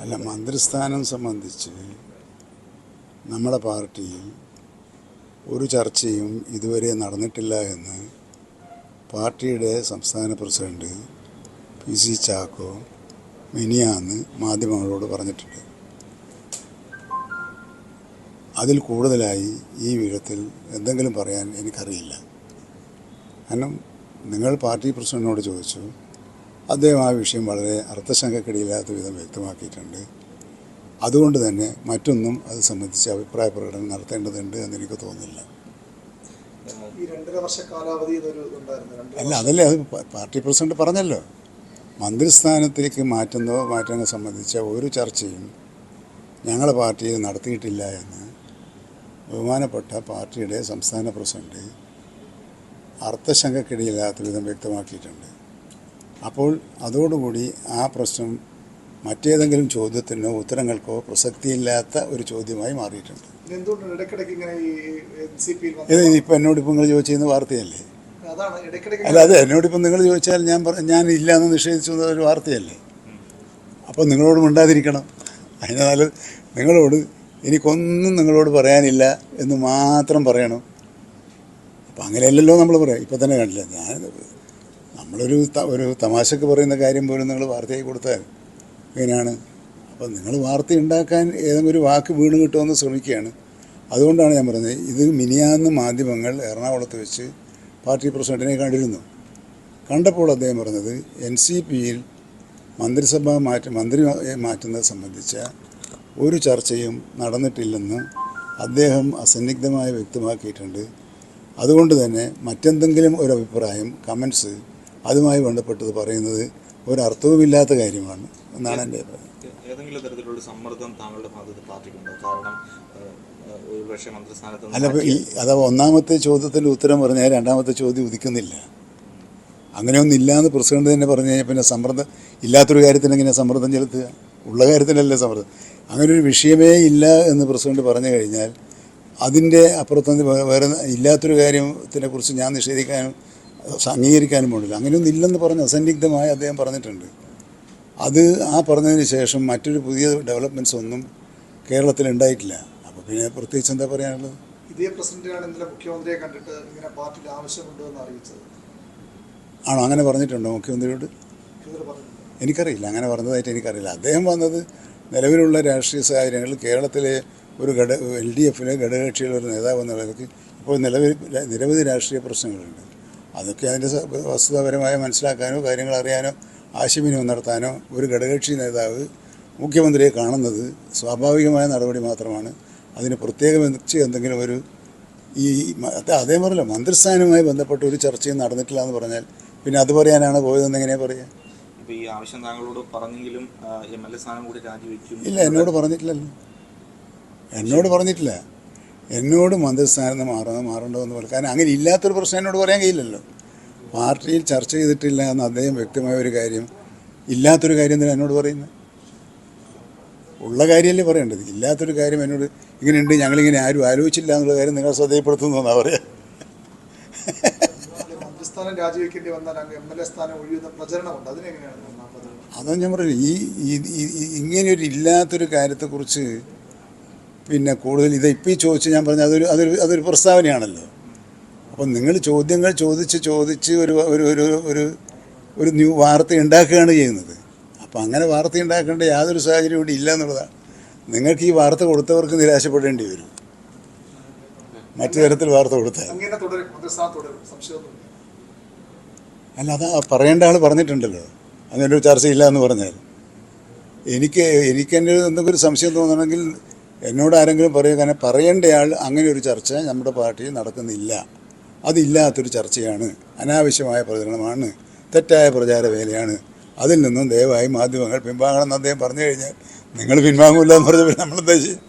അല്ല, മന്ത്രിസ്ഥാനം സംബന്ധിച്ച് നമ്മുടെ പാർട്ടിയിൽ ഒരു ചർച്ചയും ഇതുവരെ നടന്നിട്ടില്ല എന്ന് പാർട്ടിയുടെ സംസ്ഥാന പ്രസിഡന്റ് PC ചാക്കോ മിനിയാന്ന് മാധ്യമങ്ങളോട് പറഞ്ഞിട്ടുണ്ട്. അതിൽ കൂടുതലായി ഈ വിഷയത്തിൽ എന്തെങ്കിലും പറയാൻ എനിക്കറിയില്ല. കാരണം നിങ്ങൾ പാർട്ടി പ്രസിഡന്റിനോട് ചോദിച്ചു, അദ്ദേഹം ആ വിഷയം വളരെ അർത്ഥശങ്കക്കിടയില്ലാത്ത വിധം വ്യക്തമാക്കിയിട്ടുണ്ട്. അതുകൊണ്ട് തന്നെ മറ്റൊന്നും അത് സംബന്ധിച്ച് അഭിപ്രായ പ്രകടനം നടത്തേണ്ടതുണ്ട് എന്ന് എനിക്ക് തോന്നുന്നില്ല. അല്ല, അതല്ലേ അത് പാർട്ടി പ്രസിഡന്റ് പറഞ്ഞല്ലോ, മന്ത്രിസ്ഥാനത്തേക്ക് മാറ്റങ്ങൾ സംബന്ധിച്ച ഒരു ചർച്ചയും ഞങ്ങളുടെ പാർട്ടിയിൽ നടത്തിയിട്ടില്ല എന്ന് ബഹുമാനപ്പെട്ട പാർട്ടിയുടെ സംസ്ഥാന പ്രസിഡന്റ് അർത്ഥശങ്കക്കിടയില്ലാത്ത വിധം വ്യക്തമാക്കിയിട്ടുണ്ട്. അപ്പോൾ അതോടുകൂടി ആ പ്രശ്നം മറ്റേതെങ്കിലും ചോദ്യത്തിനോ ഉത്തരങ്ങൾക്കോ പ്രസക്തിയില്ലാത്ത ഒരു ചോദ്യമായി മാറിയിട്ടുണ്ട്. ഇപ്പം എന്നോടിപ്പോൾ നിങ്ങൾ ചോദിച്ചിരുന്ന വാർത്തയല്ലേ? അല്ല, അത് എന്നോടിപ്പം നിങ്ങൾ ചോദിച്ചാൽ ഞാൻ ഇല്ല എന്ന് നിഷേധിച്ചു ഒരു വാർത്തയല്ലേ? അപ്പോൾ നിങ്ങളോട് മിണ്ടാതിരിക്കണം. അതിനാൽ നിങ്ങളോട് എനിക്കൊന്നും നിങ്ങളോട് പറയാനില്ല എന്ന് മാത്രം പറയണം. അപ്പം അങ്ങനെയല്ലല്ലോ നമ്മൾ പറയാം. ഇപ്പം തന്നെ കണ്ടില്ല, നമ്മളൊരു തമാശക്ക് പറയുന്ന കാര്യം പോലും നിങ്ങൾ വാർത്തയായി കൊടുത്താൽ ഇങ്ങനെയാണ്. അപ്പം നിങ്ങൾ വാർത്ത ഉണ്ടാക്കാൻ ഏതെങ്കിലും ഒരു വാക്ക് വീണ് കിട്ടുമെന്ന് ശ്രമിക്കുകയാണ്. അതുകൊണ്ടാണ് ഞാൻ പറഞ്ഞത്, ഇത് മിനിയാന്ന് മാധ്യമങ്ങൾ എറണാകുളത്ത് വെച്ച് പാർട്ടി പ്രസിഡന്റിനെ കണ്ടിരുന്നു. കണ്ടപ്പോൾ അദ്ദേഹം പറഞ്ഞത് NCPയിൽ മന്ത്രി മാറ്റുന്നത് സംബന്ധിച്ച ഒരു ചർച്ചയും നടന്നിട്ടില്ലെന്ന് അദ്ദേഹം അസന്നിഗ്ധമായി വ്യക്തമാക്കിയിട്ടുണ്ട്. അതുകൊണ്ട് തന്നെ മറ്റെന്തെങ്കിലും ഒരു അഭിപ്രായം, കമൻസ് അതുമായി ബന്ധപ്പെട്ടത് പറയുന്നത് ഒരർത്ഥവുമില്ലാത്ത കാര്യമാണ് എന്നാണ് എൻ്റെ അഭിപ്രായം. ഏതെങ്കിലും തരത്തിലുള്ള സമ്മർദ്ദം താങ്കളുടെ ഭാഗത്ത് പാർട്ടിക്കുണ്ടോ? കാരണം അല്ല, അഥവാ ഒന്നാമത്തെ ചോദ്യത്തിൻ്റെ ഉത്തരം പറഞ്ഞാൽ രണ്ടാമത്തെ ചോദ്യം ഉദിക്കുന്നില്ല. അങ്ങനെയൊന്നും ഇല്ലയെന്ന് പ്രസിഡന്റ് തന്നെ പറഞ്ഞു കഴിഞ്ഞാൽ പിന്നെ സമ്മർദ്ദം ഇല്ലാത്തൊരു കാര്യത്തിന് എങ്ങനെ സമ്മർദ്ദം ചെലുത്തുക? ഉള്ള കാര്യത്തിനല്ലേ സമ്മർദ്ദം. അങ്ങനൊരു വിഷയമേ ഇല്ല എന്ന് പ്രസിഡന്റ് പറഞ്ഞു കഴിഞ്ഞാൽ അതിൻ്റെ അപ്പുറത്ത് വേറെ ഇല്ലാത്തൊരു കാര്യത്തിനെ കുറിച്ച് ഞാൻ നിഷേധിക്കാനും അംഗീകരിക്കാനും പോകില്ല. അങ്ങനെയൊന്നും ഇല്ലെന്ന് പറഞ്ഞ് അസന്നിഗ്ധമായി അദ്ദേഹം പറഞ്ഞിട്ടുണ്ട്. അത് ആ പറഞ്ഞതിന് ശേഷം മറ്റൊരു പുതിയ ഡെവലപ്മെൻറ്റ്സ് ഒന്നും കേരളത്തിൽ ഉണ്ടായിട്ടില്ല. അപ്പോൾ പിന്നെ പ്രത്യേകിച്ച് എന്താ പറയാനുള്ളത്? ഇതേ പ്രസിഡന്റാണ് ഇന്നലെ മുഖ്യമന്ത്രിയെ കണ്ടിട്ട് ഇങ്ങനെ പാർട്ടിയിൽ ആവശ്യമുണ്ടോ എന്ന് അറിയിച്ചത്. ആണോ? അങ്ങനെ പറഞ്ഞിട്ടുണ്ടോ മുഖ്യമന്ത്രിയോട്? എനിക്കറിയില്ല, അങ്ങനെ പറഞ്ഞതായിട്ട് എനിക്കറിയില്ല. അദ്ദേഹം വന്നത് നിലവിലുള്ള രാഷ്ട്രീയ സാഹചര്യങ്ങളിൽ കേരളത്തിലെ ഒരു LDFിലെ ഘടകകക്ഷിയിലെ ഒരു നേതാവ് എന്ന നിലയ്ക്ക് ഇപ്പോൾ നിരവധി രാഷ്ട്രീയ പ്രശ്നങ്ങളുണ്ട്. അതൊക്കെ അതിൻ്റെ വസ്തുതാപരമായി മനസ്സിലാക്കാനോ കാര്യങ്ങൾ അറിയാനോ ആശയവിനിമയം നടത്താനോ ഒരു ഘടകകക്ഷി നേതാവ് മുഖ്യമന്ത്രിയെ കാണുന്നത് സ്വാഭാവികമായ നടപടി മാത്രമാണ്. അതിന് പ്രത്യേകം എന്തെങ്കിലും ഒരു അദ്ദേഹം പറഞ്ഞല്ലോ, മന്ത്രിസ്ഥാനവുമായി ബന്ധപ്പെട്ട ഒരു ചർച്ചയും നടന്നിട്ടില്ല എന്ന് പറഞ്ഞാൽ പിന്നെ അത് പറയാനാണ് പോയതെന്ന് എങ്ങനെയാണ് പറയുക? ഈ ആവശ്യം താങ്കളോട് പറഞ്ഞെങ്കിലും MLA സ്ഥാനം കൂടി രാജിവെക്കും? ഇല്ല, എന്നോട് പറഞ്ഞിട്ടില്ലല്ലോ. എന്നോട് മന്ത്രിസ്ഥാനത്ത് മാറേണ്ടതെന്ന് പറഞ്ഞു. കാരണം അങ്ങനെ ഇല്ലാത്തൊരു പ്രശ്നം എന്നോട് പറയാൻ കഴിയില്ലല്ലോ. പാർട്ടിയിൽ ചർച്ച ചെയ്തിട്ടില്ല എന്ന് അദ്ദേഹം വ്യക്തമായ ഒരു കാര്യം, ഇല്ലാത്തൊരു കാര്യം തന്നെ എന്നോട് പറയുന്നത്. ഉള്ള കാര്യമല്ലേ പറയേണ്ടത്. ഇല്ലാത്തൊരു കാര്യം എന്നോട് ഇങ്ങനെയുണ്ട്, ഞങ്ങളിങ്ങനെ ആരും ആലോചിച്ചില്ല എന്നുള്ള കാര്യം നിങ്ങൾ ശ്രദ്ധയപ്പെടുത്തുന്നു എന്നാ പറയാ. മന്ത്രിസ്ഥാനം രാജിവെക്കേണ്ടി വന്നാൽ MLA സ്ഥാനം ഒഴിയുന്ന പ്രചരണമുണ്ട്, അതിനെങ്ങനെയാണ്? അതാണ് ഞാൻ പറയുന്നത്. ഇങ്ങനെയൊരു ഇല്ലാത്തൊരു കാര്യത്തെക്കുറിച്ച് പിന്നെ കൂടുതൽ ഇപ്പോൾ ഈ ചോദിച്ച് ഞാൻ പറഞ്ഞ അതൊരു പ്രസ്താവനയാണല്ലോ. അപ്പം നിങ്ങൾ ചോദ്യങ്ങൾ ചോദിച്ച് ഒരു ന്യൂ വാർത്ത ഉണ്ടാക്കുകയാണ് ചെയ്യുന്നത്. അപ്പം അങ്ങനെ വാർത്ത ഉണ്ടാക്കേണ്ട യാതൊരു സാഹചര്യം ഇവിടെ ഇല്ല എന്നുള്ളതാണ്. നിങ്ങൾക്ക് ഈ വാർത്ത കൊടുത്തവർക്ക് നിരാശപ്പെടേണ്ടി വരും, മറ്റു തരത്തിൽ വാർത്ത കൊടുത്താൽ. അല്ല, അത് പറയേണ്ട ആൾ പറഞ്ഞിട്ടുണ്ടല്ലോ, അങ്ങനെ ഒരു ചർച്ചയില്ല എന്ന് പറഞ്ഞാൽ. എനിക്ക് എൻ്റെ എന്തെങ്കിലും ഒരു സംശയം തോന്നണമെങ്കിൽ എന്നോട് ആരെങ്കിലും പറയുക. കാരണം പറയേണ്ടയാൾ അങ്ങനെ ഒരു ചർച്ച നമ്മുടെ പാർട്ടിയിൽ നടക്കുന്നില്ല, അതില്ലാത്തൊരു ചർച്ചയാണ്, അനാവശ്യമായ പ്രചരണമാണ്, തെറ്റായ പ്രചാര വേലയാണ്, അതിൽ നിന്നും ദയവായി മാധ്യമങ്ങൾ പിൻവാങ്ങണമെന്ന് അദ്ദേഹം പറഞ്ഞു കഴിഞ്ഞാൽ നിങ്ങൾ പിൻവാങ്ങില്ല എന്ന് പറഞ്ഞാൽ നമ്മളെന്താ ചെയ്യും?